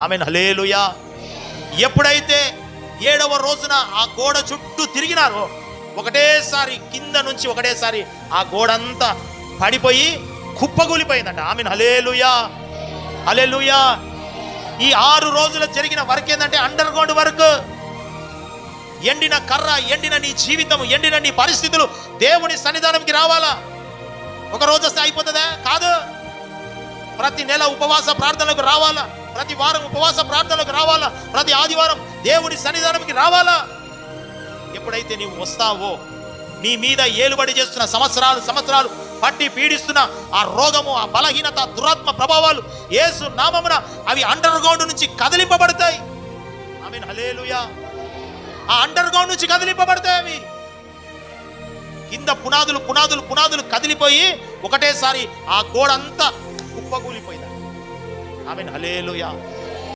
ఆమేన్, హల్లెలూయా. ఎప్పుడైతే 7వ రోజున ఆ గోడ చుట్టూ తిరిగినారో ఒకటేసారి కింద నుంచి ఒకటేసారి ఆ గోడంతా పడిపోయి కుప్పగూలిపోయిందంట. ఆమేన్, హల్లెలూయా, హల్లెలూయా. ఈ 6 రోజులు జరిగిన వర్క్ ఏంటంటే అండర్ గ్రౌండ్ వర్క్. ఎండిన కర్ర, ఎండిన నీ జీవితం, ఎండిన నీ పరిస్థితులు దేవుని సన్నిధానంకి రావాలా? ఒక రోజు వస్తే అయిపోతుందా? కాదు. ప్రతి నెల ఉపవాస ప్రార్థనలకు రావాలా, ప్రతి వారం ఉపవాస ప్రార్థనలకు రావాలా, ప్రతి ఆదివారం దేవుని సన్నిధానంకి రావాలా. ఎప్పుడైతే నీవు వస్తావో నీ మీద ఏలుబడి చేస్తున్న సంవత్సరాలు పట్టి పీడిస్తున్న ఆ రోగము, ఆ బలహీనత, దురాత్మ ప్రభావాలు యేసు నామమున అవి అండర్ గ్రౌండ్ నుంచి కదిలింపబడతాయి. ఆమేన్, హల్లెలూయా. ఆ అండర్ గ్రౌండ్ నుంచి కదిలింపబడతాయి. అవి కింద పునాదులు కదిలిపోయి ఒకటేసారి ఆ గోడ అంతా కుప్పగూలిపోయింది. ఆమేన్, హల్లెలూయా.